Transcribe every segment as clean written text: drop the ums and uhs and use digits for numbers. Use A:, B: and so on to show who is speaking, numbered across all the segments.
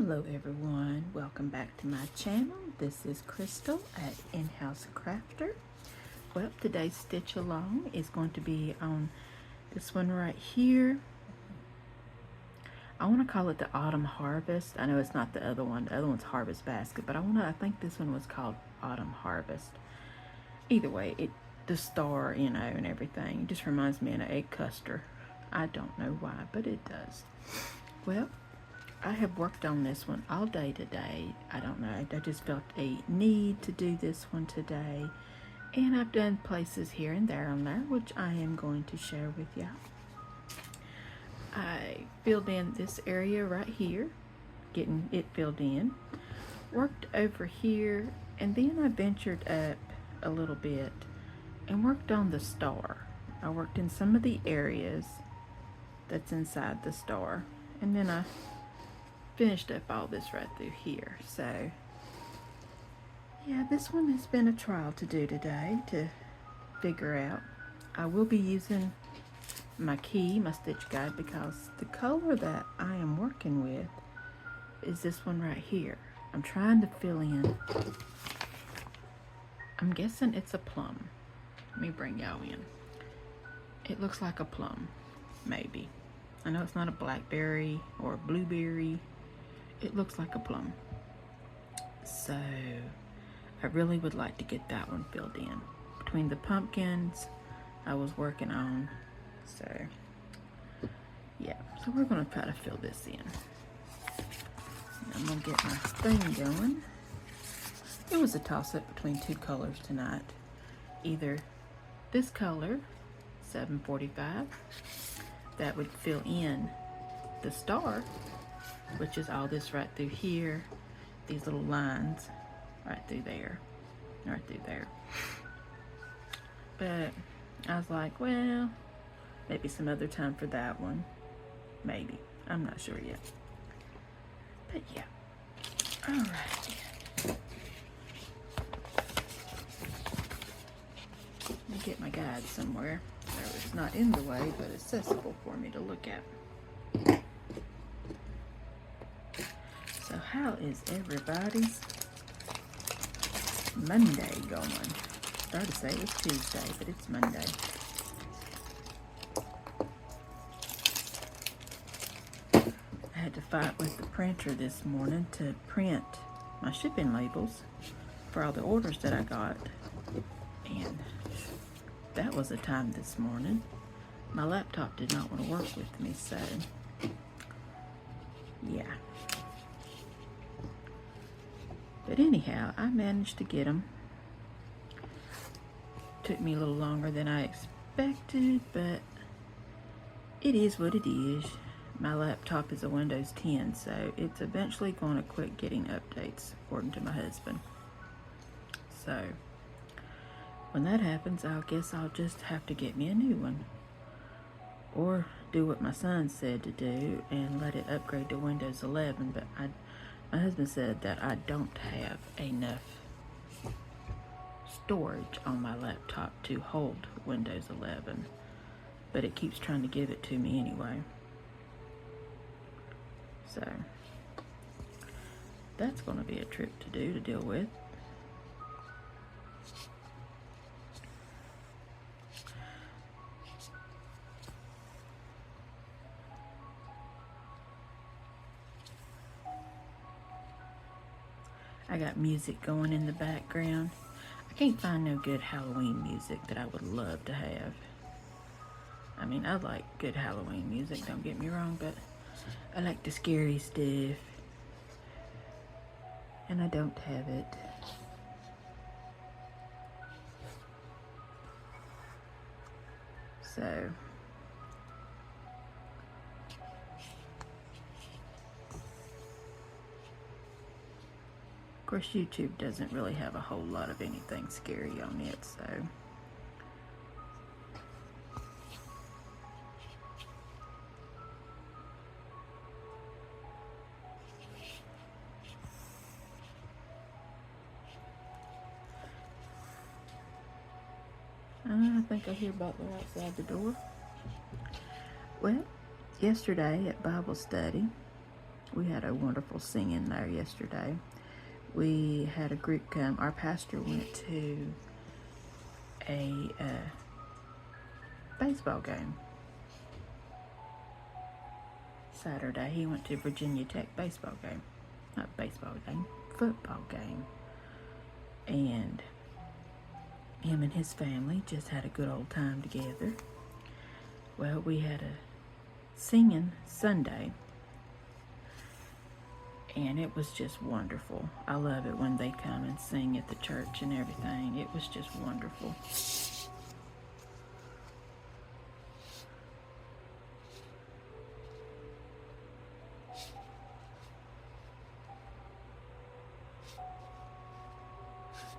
A: Hello everyone, welcome back to my channel. This is Crystal at In-House Crafter. Well, today's stitch along is going to be on this one right here. I want to call it the Autumn Harvest. I know it's not the other one. The other one's Harvest Basket, but I think this one was called Autumn Harvest. Either way, the star, and everything. It just reminds me of an egg custard. I don't know why, but it does. Well, I have worked on this one all day today. I don't know, I just felt a need to do this one today. And I've done places here and there on there, which I am going to share with y'all. I filled in this area right here, getting it filled in. Worked over here, and then I ventured up a little bit and worked on the star. I worked in some of the areas that's inside the star, and then I finished up all this right through here. So yeah, this one has been a trial to do today to figure out. I will be using my stitch guide, because the color that I am working with is this one right here. I'm trying to fill in, I'm guessing it's a plum. Let me bring y'all in. It looks like a plum, maybe. I know it's not a blackberry or a blueberry. It looks like a plum. So I really would like to get that one filled in. Between the pumpkins I was working on. So yeah, so we're gonna try to fill this in. I'm gonna get my thing going. It was a toss-up between two colors tonight. Either this color, 745, that would fill in the star, which is all this right through here, these little lines right through there, right through there. But I was like, well, maybe some other time for that one. Maybe. I'm not sure yet. But yeah. Alright. Let me get my guide somewhere so it's not in the way, but accessible for me to look at. So how is everybody's Monday going? Started to say it was Tuesday, but it's Monday. I had to fight with the printer this morning to print my shipping labels for all the orders that I got. And that was a time this morning. My laptop did not want to work with me, so yeah. But anyhow, I managed to get them. Took me a little longer than I expected, but it is what it is. My laptop is a Windows 10, so it's eventually going to quit getting updates, according to my husband. So when that happens, I guess I'll just have to get me a new one. Or do what my son said to do and let it upgrade to Windows 11, but my husband said that I don't have enough storage on my laptop to hold Windows 11, but it keeps trying to give it to me anyway. So that's going to be a trip to deal with. I got music going in the background. I can't find no good Halloween music that I would love to have. I mean, I like good Halloween music, don't get me wrong, but I like the scary stuff. And I don't have it. So of course, YouTube doesn't really have a whole lot of anything scary on it, so I think I hear Butler outside the door. Well, yesterday at Bible study, We had a wonderful singing there yesterday. We had a group come. Our pastor went to a baseball game Saturday. He went to Virginia Tech baseball game. Not baseball game, football game. And him and his family just had a good old time together. Well, we had a singing Sunday, and it was just wonderful. I love it when they come and sing at the church and everything. It was just wonderful.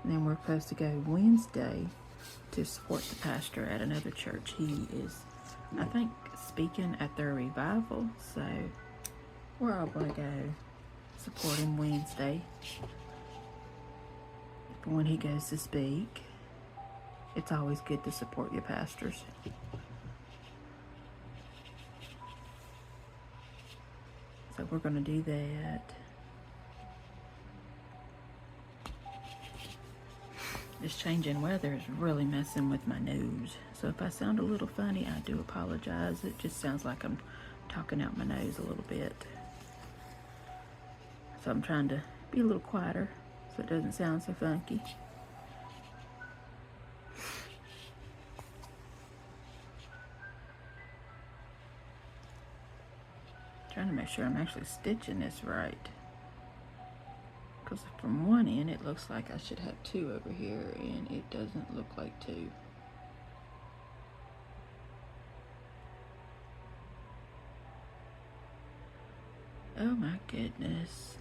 A: And then we're supposed to go Wednesday to support the pastor at another church. He is, I think, speaking at their revival. So we're all going to go support him Wednesday for when he goes to speak. It's always good to support your pastors. So we're going to do that. This change in weather is really messing with my nose. So if I sound a little funny, I do apologize. It just sounds like I'm talking out my nose a little bit. So I'm trying to be a little quieter so it doesn't sound so funky. Trying to make sure I'm actually stitching this right. Because from one end it looks like I should have two over here, and it doesn't look like two. Oh my goodness.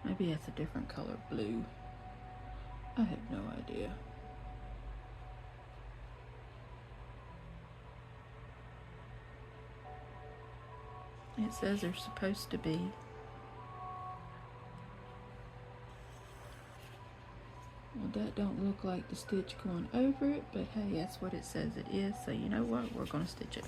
A: Maybe that's a different color blue. I have no idea. It says they're supposed to be. Well, that don't look like the stitch going over it, but hey, that's what it says it is. So you know what? We're going to stitch it.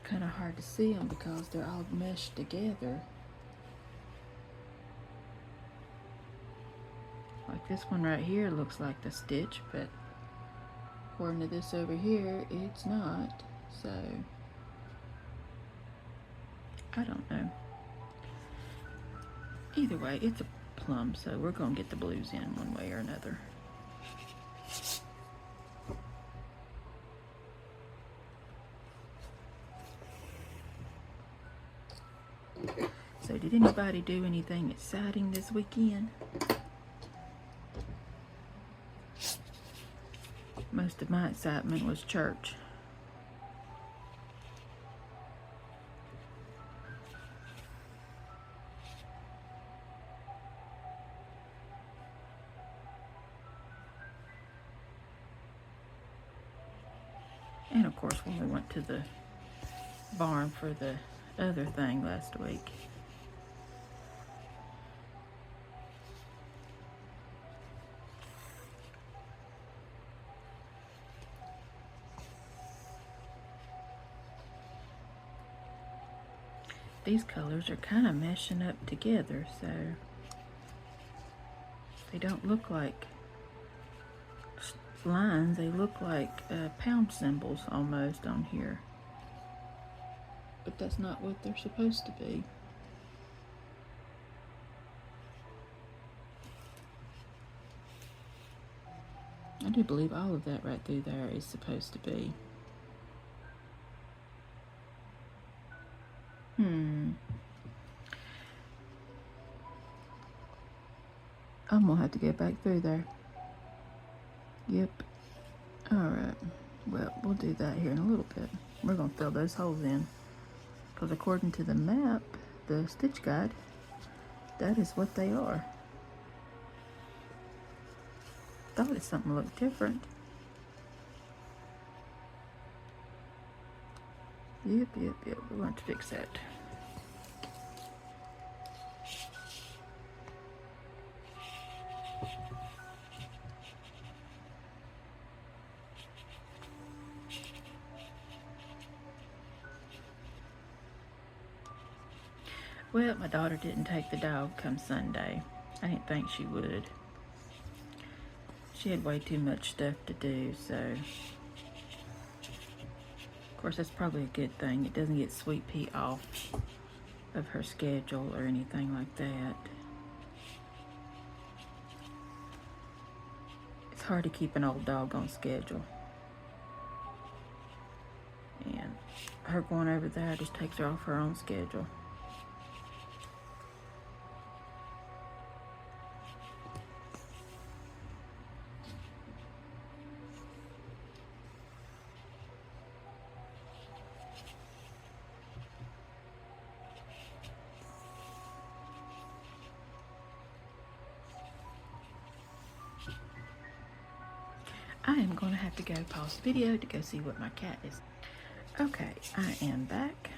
A: Kind of hard to see them because they're all meshed together. Like this one right here looks like the stitch, but according to this over here, it's not. So I don't know. Either way, it's a plum, so we're going to get the blues in one way or another. So did anybody do anything exciting this weekend? Most of my excitement was church. And of course when we went to the barn for the other thing last week. These colors are kind of meshing up together, so they don't look like lines. They look like pound symbols almost on here. But that's not what they're supposed to be. I do believe all of that right through there is supposed to be. I'm gonna have to get back through there. Yep. Alright. Well, we'll do that here in a little bit. We're gonna fill those holes in. Because according to the map, the stitch guide, that is what they are. Thought it something looked different. Yep. We're going to fix that. Well, my daughter didn't take the dog come Sunday. I didn't think she would. She had way too much stuff to do, so of course that's probably a good thing. It doesn't get Sweet Pea off of her schedule or anything like that. It's hard to keep an old dog on schedule. And her going over there just takes her off her own schedule. I am going to have to go pause the video to go see what my cat is. Okay, I am back.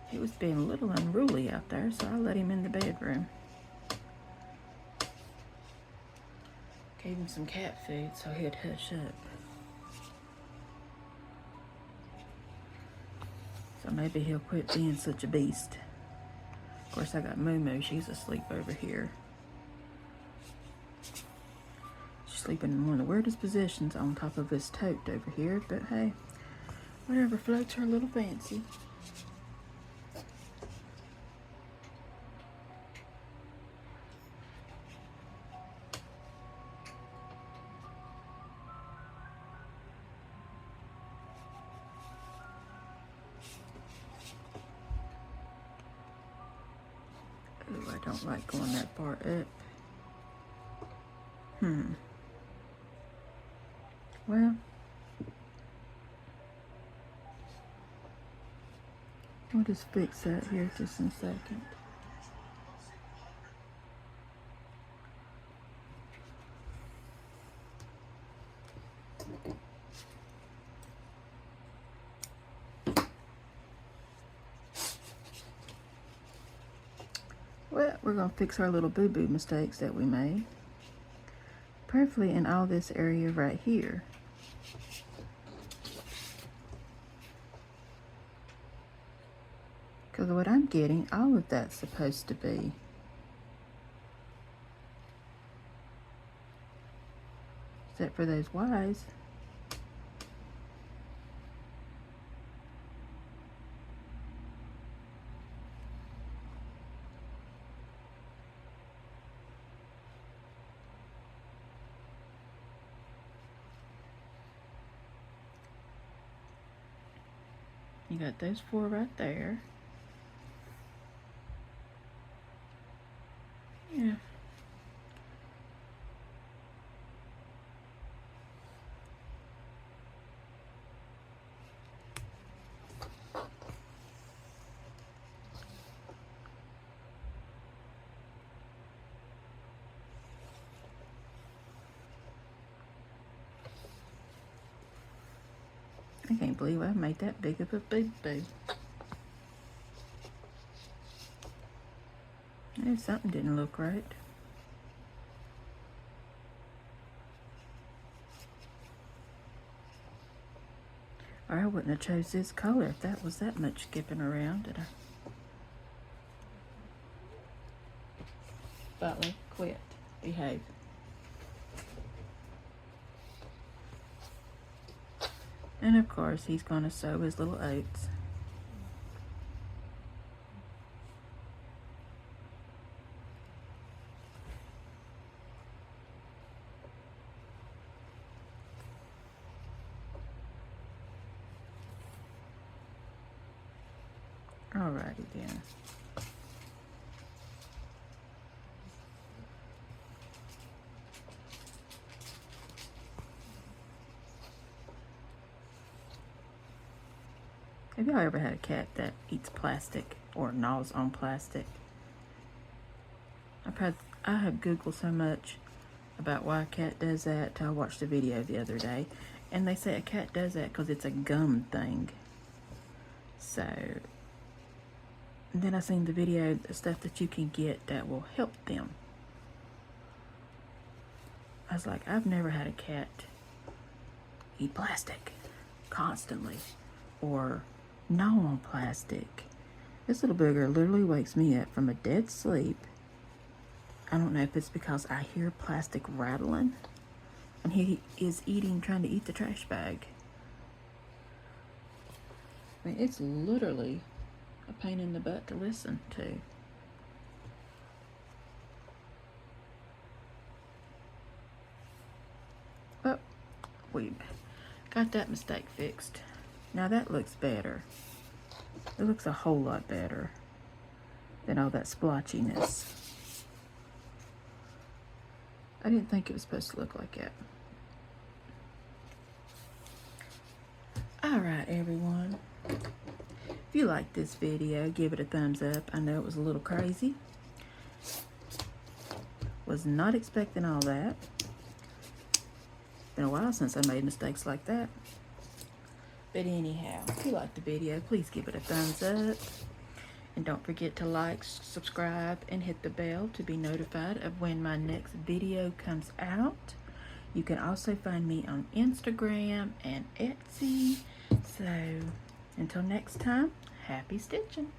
A: He was being a little unruly out there, so I let him in the bedroom. Gave him some cat food so he'd hush up. So maybe he'll quit being such a beast. Of course, I got Moo Moo. She's asleep over here. She's sleeping in one of the weirdest positions on top of this tote over here, but hey, whatever floats her little fancy. Ooh, I don't like going that far up. Well, we'll just fix that here just in a second. Well, we're going to fix our little boo-boo mistakes that we made. Preferably in all this area right here. Because what I'm getting, all of that's supposed to be. Except for those Y's. You got those 4 right there. Yeah. I can't believe I made that big of a boo-boo. Something didn't look right. Or I wouldn't have chose this color if that was that much skipping around, did I? Butler, quit. Behave. And of course, he's going to sow his little oats. Alrighty then. Have y'all ever had a cat that eats plastic or gnaws on plastic? I have Googled so much about why a cat does that till I watched a video the other day, and they say a cat does that because it's a gum thing. So then I seen the video, the stuff that you can get that will help them. I was like, I've never had a cat eat plastic constantly or gnaw on plastic. This little booger literally wakes me up from a dead sleep. I don't know if it's because I hear plastic rattling and he is trying to eat the trash bag. I mean, it's literally a pain in the butt to listen to. But we got that mistake fixed. Now that looks better. It looks a whole lot better than all that splotchiness. I didn't think it was supposed to look like that. Alright everyone, if you liked this video, give it a thumbs up. I know it was a little crazy. Was not expecting all that. Been a while since I made mistakes like that. But anyhow, if you liked the video, please give it a thumbs up. And don't forget to like, subscribe, and hit the bell to be notified of when my next video comes out. You can also find me on Instagram and Etsy. So, until next time, happy stitching.